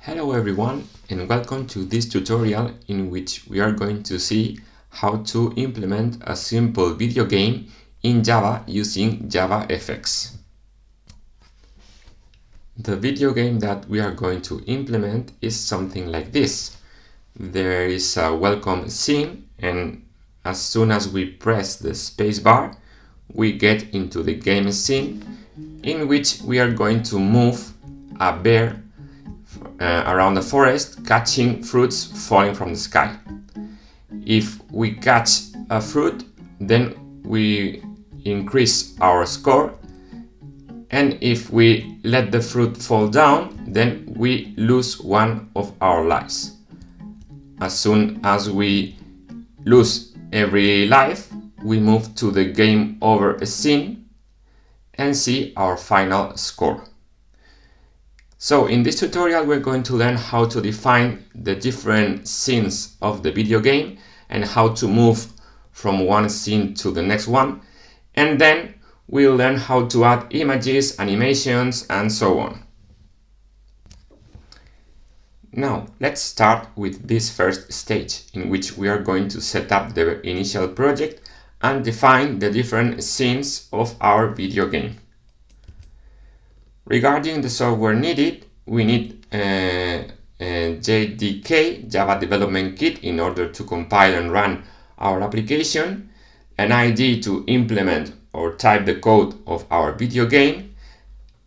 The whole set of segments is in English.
Hello everyone and welcome to this tutorial in which we are going to see how to implement a simple video game in Java using JavaFX. The video game that we are going to implement is something like this. There is a welcome scene, and as soon as we press the spacebar, we get into the game scene in which we are going to move a bear around the forest, catching fruits falling from the sky. If we catch a fruit, then we increase our score, and if we let the fruit fall down, then we lose one of our lives. As soon as we lose every life, we move to the game over scene and see our final score. So in this tutorial, we're going to learn how to define the different scenes of the video game and how to move from one scene to the next one. And then we'll learn how to add images, animations, and so on. Now, let's start with this first stage in which we are going to set up the initial project and define the different scenes of our video game. Regarding the software needed, we need JDK, Java Development Kit, in order to compile and run our application, an ID to implement or type the code of our video game,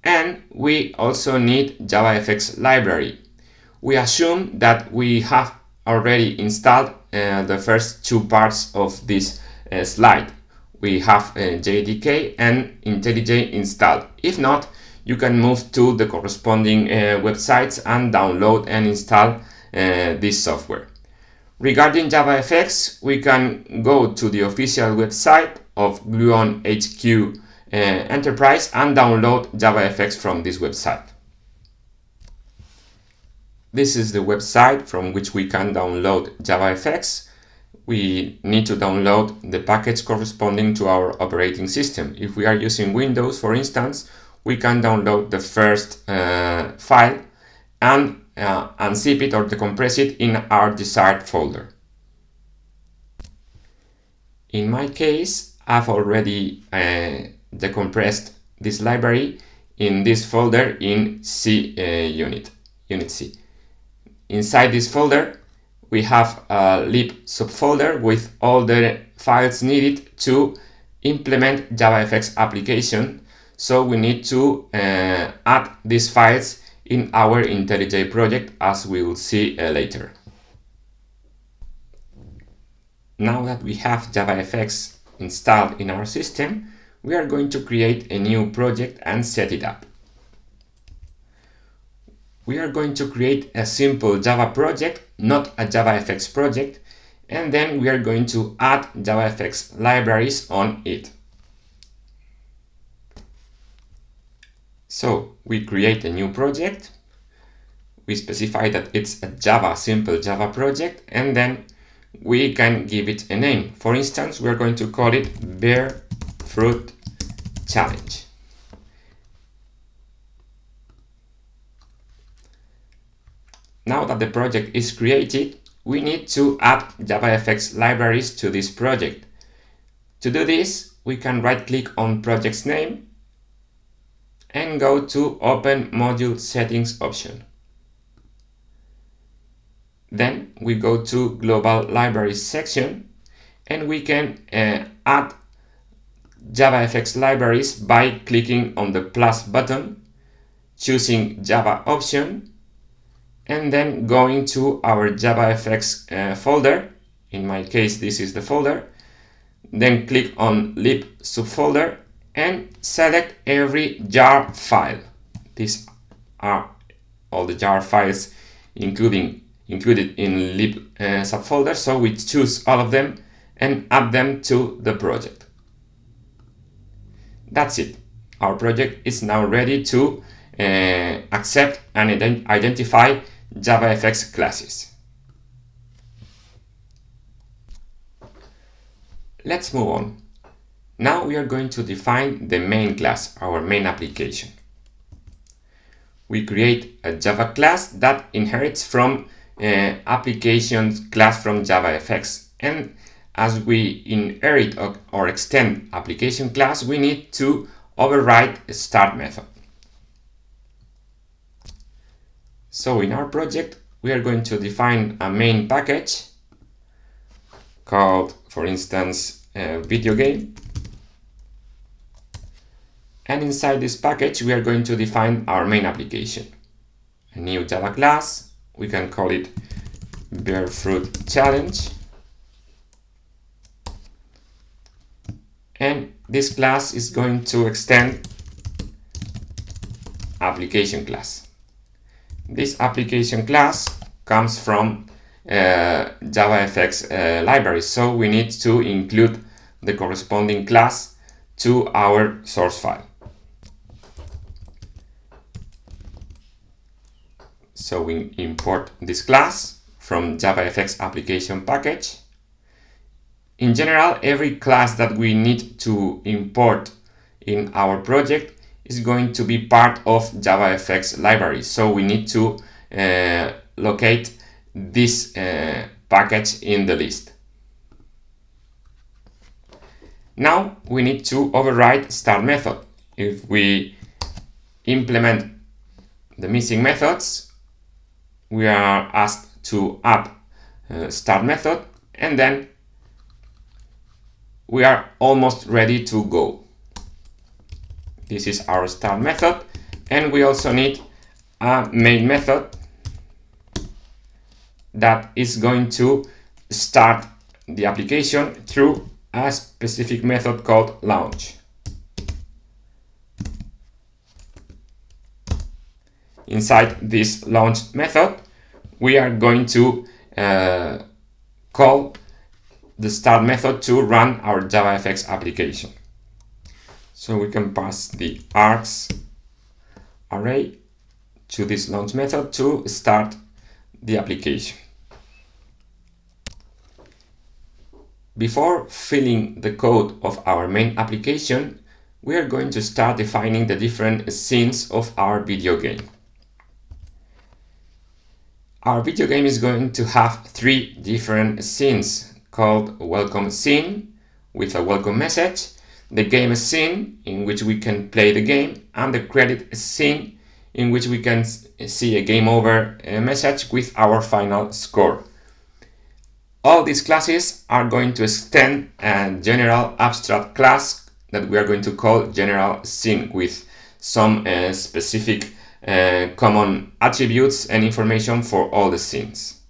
and we also need JavaFX library. We assume that we have already installed the first two parts of this slide. We have JDK and IntelliJ installed. If not, you can move to the corresponding websites and download and install this software. Regarding JavaFX, we can go to the official website of Gluon HQ Enterprise and download JavaFX from this website. This is the website from which we can download JavaFX. We need to download the package corresponding to our operating system. If we are using Windows, for instance, we can download the first file and unzip it or decompress it in our desired folder. In my case, I've already decompressed this library in this folder in unit C. Inside this folder, we have a lib subfolder with all the files needed to implement JavaFX application. So we need to add these files in our IntelliJ project, as we will see later. Now that we have JavaFX installed in our system, we are going to create a new project and set it up. We are going to create a simple Java project, not a JavaFX project, and then we are going to add JavaFX libraries on it. So we create a new project, we specify that it's a simple Java project, and then we can give it a name. For instance, we're going to call it BearFruitChallenge. Now that the project is created, we need to add JavaFX libraries to this project. To do this, we can right-click on project's name and go to Open Module Settings option. Then we go to Global Libraries section, and we can add JavaFX libraries by clicking on the plus button, choosing Java option, and then going to our JavaFX folder. In my case, this is the folder. Then click on lib subfolder and select every jar file. These are all the jar files included in lib subfolder, so we choose all of them and add them to the project. That's it. Our project is now ready to accept and identify JavaFX classes. Let's move on. Now we are going to define the main class, our main application. we create a Java class that inherits from applications class from JavaFX. And as we inherit or extend application class, we need to override a start method. So in our project, we are going to define a main package called, for instance, video game. And inside this package, we are going to define our main application. A new Java class, we can call it BearFruitChallenge. And this class is going to extend application class. This application class comes from JavaFX library, so we need to include the corresponding class to our source file. So we import this class from JavaFX application package. In general, every class that we need to import in our project is going to be part of JavaFX library. So we need to locate this package in the list. Now we need to override start method. If we implement the missing methods, we are asked to add start method, and then we are almost ready to go. This is our start method, and we also need a main method that is going to start the application through a specific method called launch. Inside this launch method, we are going to call the start method to run our JavaFX application. So we can pass the args array to this launch method to start the application. Before filling the code of our main application, we are going to start defining the different scenes of our video game. Our video game is going to have 3 different scenes called welcome scene with a welcome message, the game scene in which we can play the game, and the credit scene in which we can see a game over message with our final score. All these classes are going to extend a general abstract class that we are going to call general scene with some specific common attributes and information for all the scenes.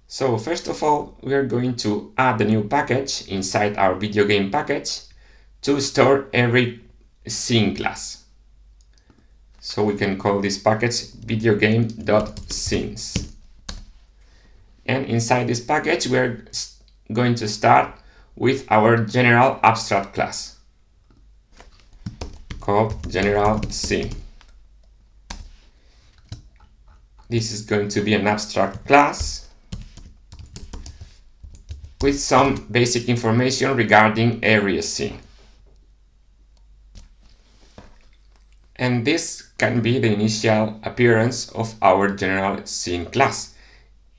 So first of all, we are going to add a new package inside our video game package to store every scene class. So we can call this package videogame.scenes. And inside this package, we are going to start with our general abstract class called general scene. This is going to be an abstract class with some basic information regarding every scene. And this can be the initial appearance of our general scene class.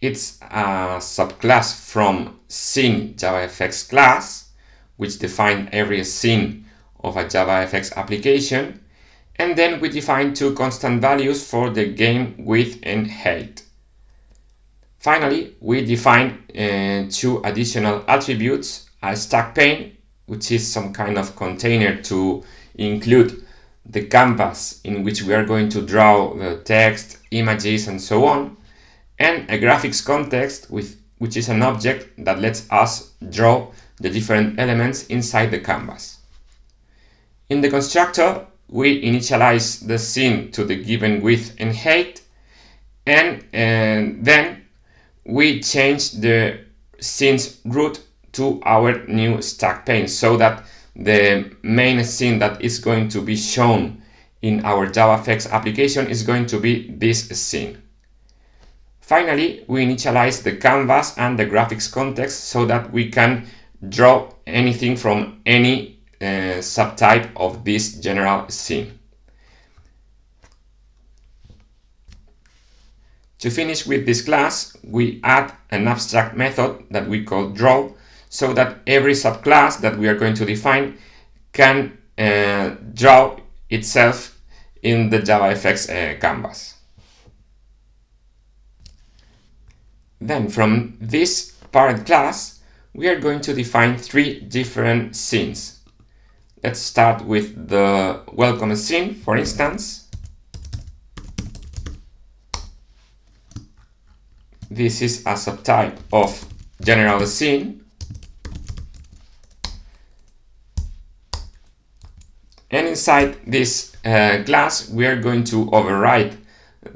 It's a subclass from scene JavaFX class, which defines every scene of a JavaFX application, and then we define 2 constant values for the game width and height. Finally, we define 2 additional attributes, a stack pane, which is some kind of container to include the canvas in which we are going to draw the text, images, and so on, and a graphics context, which is an object that lets us draw the different elements inside the canvas. In the constructor, we initialize the scene to the given width and height, and then we change the scene's root to our new stack pane so that the main scene that is going to be shown in our JavaFX application is going to be this scene. Finally, we initialize the canvas and the graphics context so that we can draw anything from any subtype of this general scene. To finish with this class, we add an abstract method that we call draw, so that every subclass that we are going to define can draw itself in the JavaFX canvas. Then from this parent class, we are going to define 3 different scenes. Let's start with the welcome scene, for instance. This is a subtype of general scene. And inside this class, we are going to override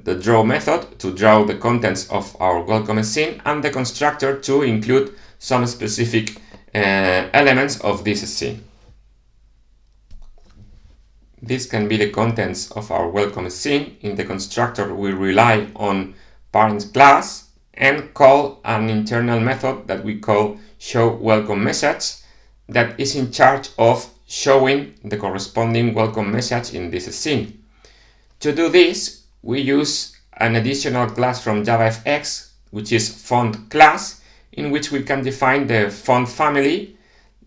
the draw method to draw the contents of our welcome scene and the constructor to include some specific elements of this scene. This can be the contents of our welcome scene. In the constructor, we rely on parent class and call an internal method that we call showWelcomeMessage that is in charge of showing the corresponding welcome message in this scene. To do this, we use an additional class from JavaFX, which is font class, in which we can define the font family,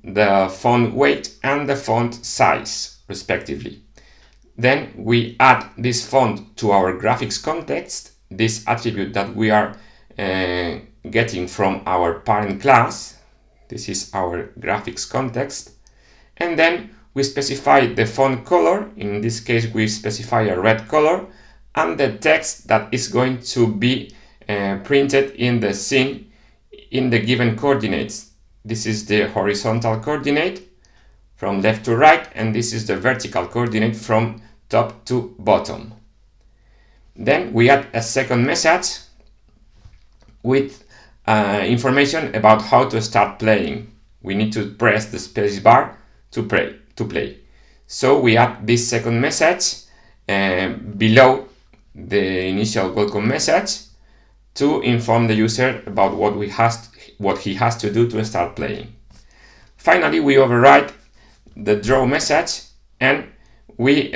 the font weight, and the font size, respectively. Then we add this font to our graphics context, this attribute that we are getting from our parent class. This is our graphics context. And then we specify the font color. In this case, we specify a red color, and the text that is going to be printed in the scene in the given coordinates. This is the horizontal coordinate from left to right, and this is the vertical coordinate from top to bottom. Then we add a second message with information about how to start playing. We need to press the space bar to play. So we add this second message below the initial welcome message to inform the user about what he has to do to start playing. Finally, we override the draw message and we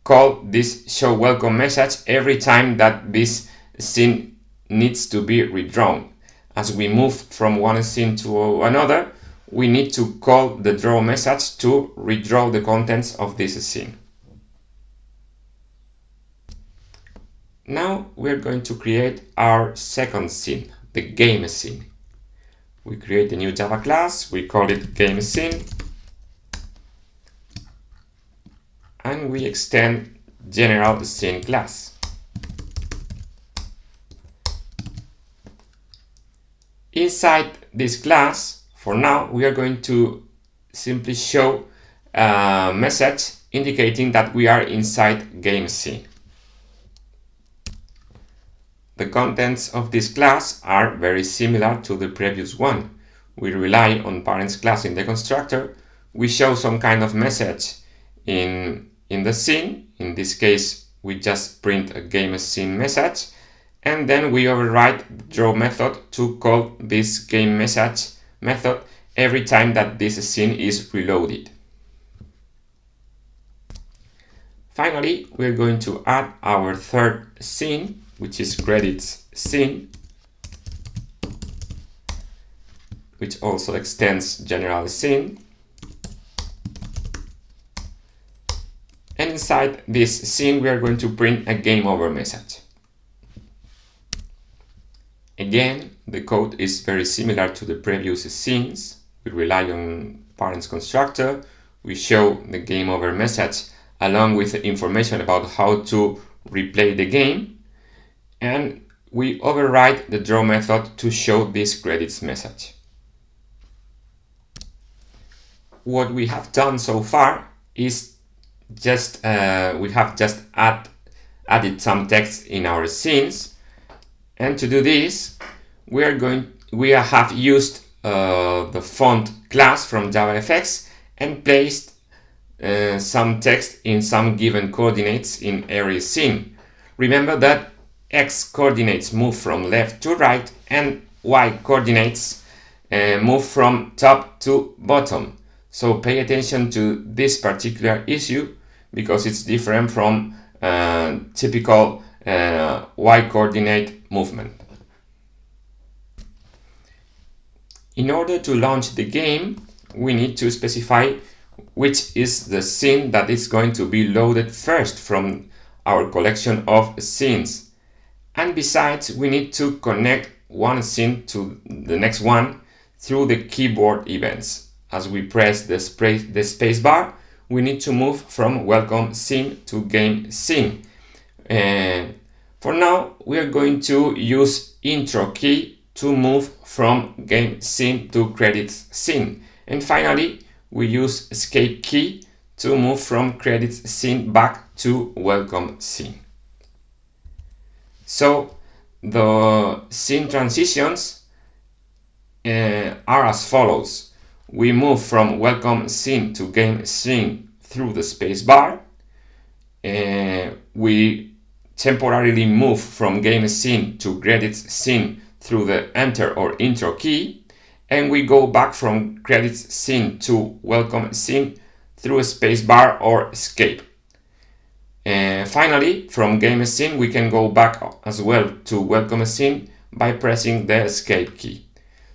call this show welcome message every time that this scene needs to be redrawn. As we move from one scene to another, we need to call the draw message to redraw the contents of this scene. Now we're going to create our second scene, the game scene. We create a new Java class, we call it game scene, and we extend general scene class. Inside this class, for now, we are going to simply show a message indicating that we are inside game scene. The contents of this class are very similar to the previous one. We rely on parents class in the constructor. We show some kind of message in the scene. In this case, we just print a game scene message, and then we override the draw method to call this game message method every time that this scene is reloaded. Finally, we're going to add our third scene, which is credits scene, which also extends general scene. And inside this scene, we are going to print a game over message. Again, the code is very similar to the previous scenes. We rely on parents constructor. We show the game over message along with information about how to replay the game. And we override the draw method to show this credits message. What we have done so far is we have just added some text in our scenes, and to do this we have used the font class from JavaFX and placed some text in some given coordinates in every scene. Remember that X coordinates move from left to right and Y coordinates move from top to bottom. So pay attention to this particular issue because it's different from typical y-coordinate movement. In order to launch the game, we need to specify which is the scene that is going to be loaded first from our collection of scenes. And besides, we need to connect one scene to the next one through the keyboard events. As we press the space bar, we need to move from welcome scene to game scene. And for now, we are going to use intro key to move from game scene to credits scene. And finally, we use escape key to move from credits scene back to welcome scene. So the scene transitions are as follows. We move from welcome scene to game scene through the space bar. We temporarily move from game scene to credits scene through the enter or intro key, and we go back from credits scene to welcome scene through a space bar or escape. Finally, from game scene we can go back as well to welcome scene by pressing the escape key.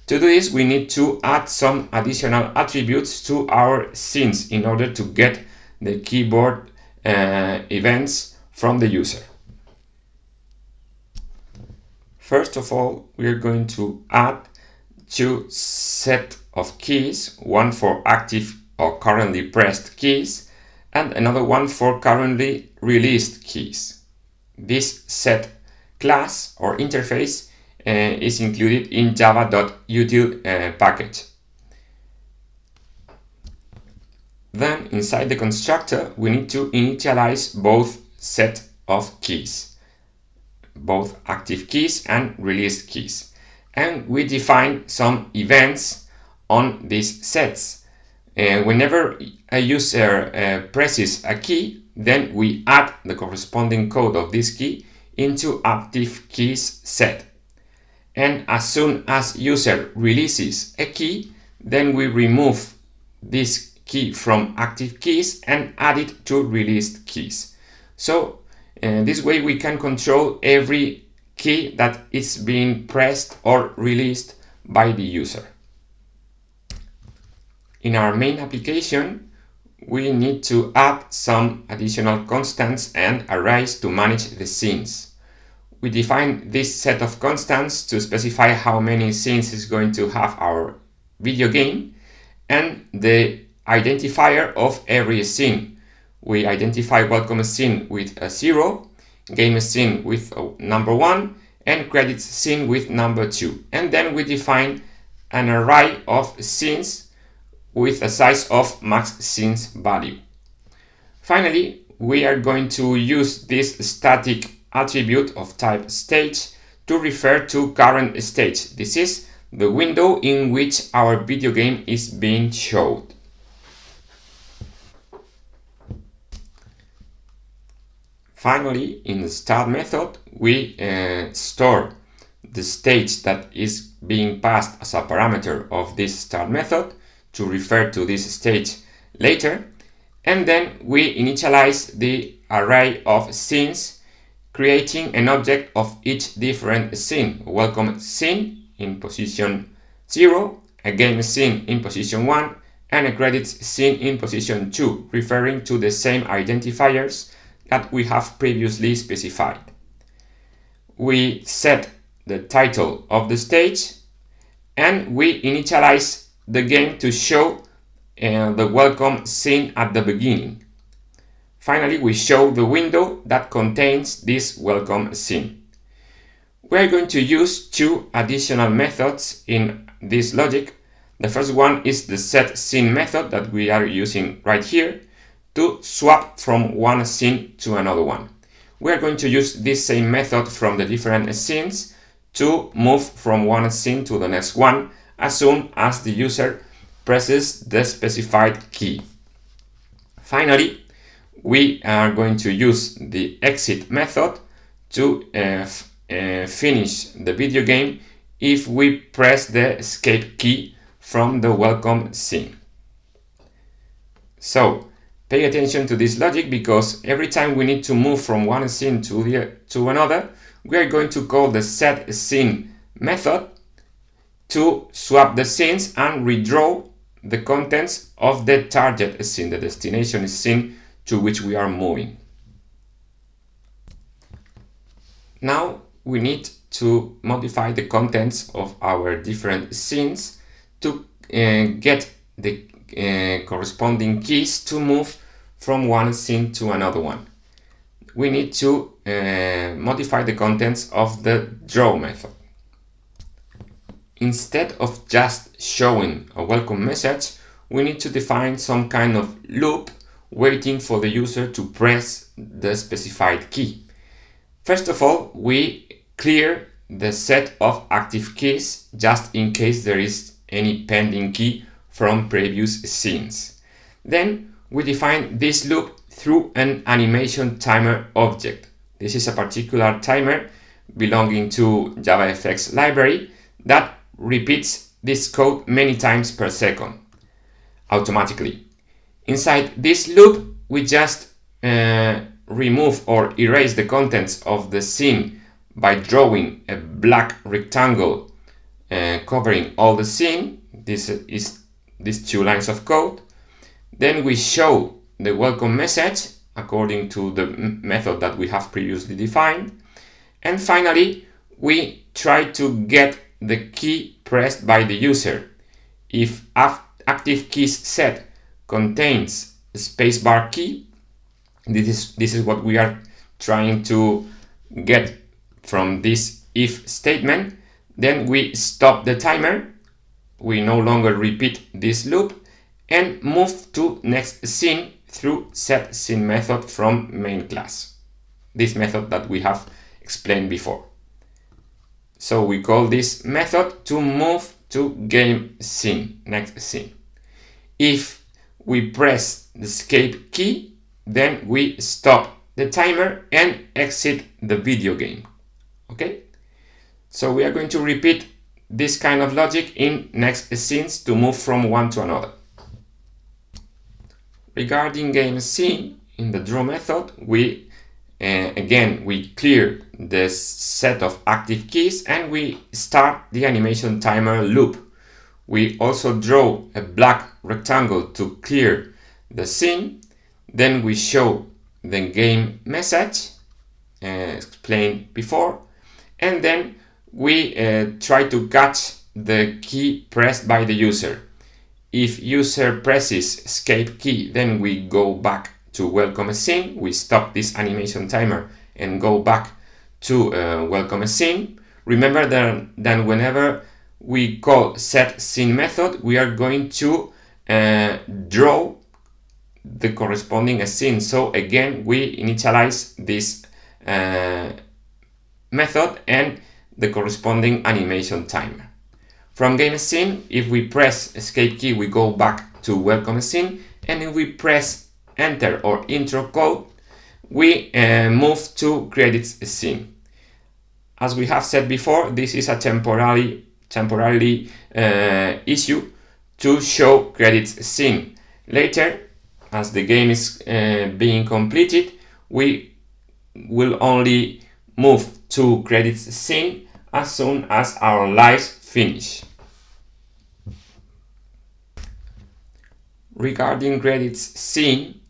To do this, we need to add some additional attributes to our scenes in order to get the keyboard events from the user. First of all, we are going to add two sets of keys, one for active or currently pressed keys and another one for currently released keys. This set class or interface is included in java.util package. Then inside the constructor we need to initialize both sets of keys, both active keys and released keys, and we define some events on these sets. Whenever a user presses a key, then we add the corresponding code of this key into active keys set. And as soon as user releases a key, then we remove this key from active keys and add it to released keys. So this way we can control every key that is being pressed or released by the user. In our main application, we need to add some additional constants and arrays to manage the scenes. We define this set of constants to specify how many scenes is going to have our video game and the identifier of every scene. We identify welcome scene with a 0, game scene with number 1, and credits scene with number 2. And then we define an array of scenes with a size of max scenes value. Finally, we are going to use this static attribute of type stage to refer to current stage. This is the window in which our video game is being showed. Finally, in the start method, we store the stage that is being passed as a parameter of this start method to refer to this stage later, and then we initialize the array of scenes, creating an object of each different scene: welcome scene in position 0, a game scene in position 1, and a credits scene in position 2, referring to the same identifiers that we have previously specified. We set the title of the stage and we initialize the game to show the welcome scene at the beginning. Finally, we show the window that contains this welcome scene. We are going to use two additional methods in this logic. The first one is the setScene method that we are using right here to swap from one scene to another one. We are going to use this same method from the different scenes to move from one scene to the next one as soon as the user presses the specified key. Finally, we are going to use the exit method to finish the video game if we press the escape key from the welcome scene. So, Pay attention to this logic, because every time we need to move from one scene to another, we are going to call the setScene method to swap the scenes and redraw the contents of the target scene, the destination scene to which we are moving. Now we need to modify the contents of our different scenes to get the corresponding keys to move from one scene to another one. We need to modify the contents of the draw method. Instead of just showing a welcome message, we need to define some kind of loop waiting for the user to press the specified key. First of all, we clear the set of active keys just in case there is any pending key from previous scenes. Then we define this loop through an AnimationTimer object. This is a particular timer belonging to JavaFX library that repeats this code many times per second automatically. Inside this loop, we just remove or erase the contents of the scene by drawing a black rectangle covering all the scene. This is these 2 lines of code. Then we show the welcome message according to the method that we have previously defined. And finally, we try to get the key pressed by the user. If activeKeys.set contains a spacebar key, this is what we are trying to get from this if statement, then we stop the timer. We no longer repeat this loop and move to next scene through setScene method from main class. This method that we have explained before. So we call this method to move to game scene, next scene. If we press the escape key, then we stop the timer and exit the video game. Okay? So we are going to repeat this kind of logic in next scenes to move from one to another. Regarding game scene, in the draw method, we clear the set of active keys and we start the AnimationTimer loop. We also draw a black rectangle to clear the scene. Then we show the game message explained before, and then we try to catch the key pressed by the user. If user presses escape key, then we go back to welcome scene. We stop this AnimationTimer and go back to welcome scene. Remember that whenever we call setScene method, we are going to draw the corresponding scene. So again, we initialize this method and the corresponding AnimationTimer. From game scene, if we press escape key, we go back to welcome scene, and if we press enter or intro code, we move to credits scene. As we have said before, this is a temporarily issue to show credits scene. Later, as the game is being completed, we will only move to credits scene as soon as our lives finish. Regarding credits scene,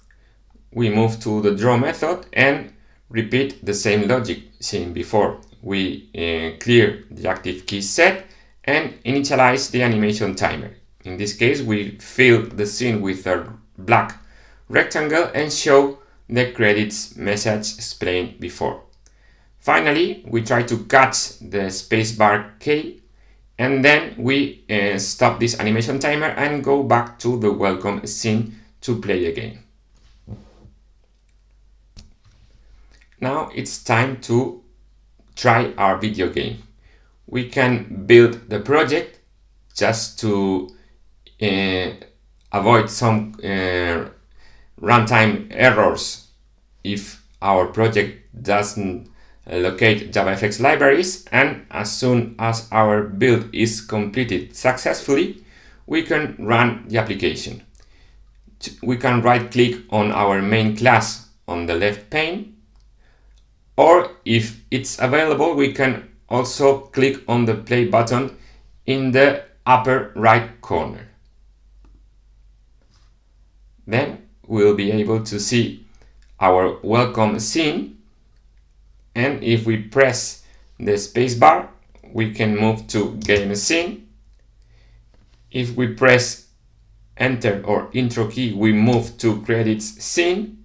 we move to the draw method and repeat the same logic seen before. We clear the active key set and initialize the AnimationTimer. In this case, we fill the scene with a black rectangle and show the credits message explained before. Finally, we try to catch the spacebar key, and then we stop this AnimationTimer and go back to the welcome scene to play again. Now it's time to try our video game. We can build the project just to avoid some runtime errors if our project doesn't locate JavaFX libraries, and as soon as our build is completed successfully, we can run the application. we can right click on our main class on the left pane, or if it's available, we can also click on the play button in the upper right corner. Then we'll be able to see our welcome scene, and if we press the spacebar, we can move to game scene. If we press enter or intro key, we move to credits scene,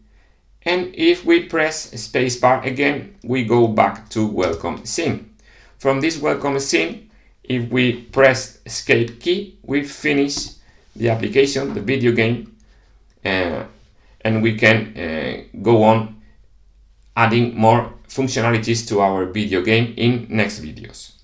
and if we press spacebar again, we go back to welcome scene. From this welcome scene, if we press escape key, we finish the application, the video game, and we can go on adding more functionalities to our video game in next videos.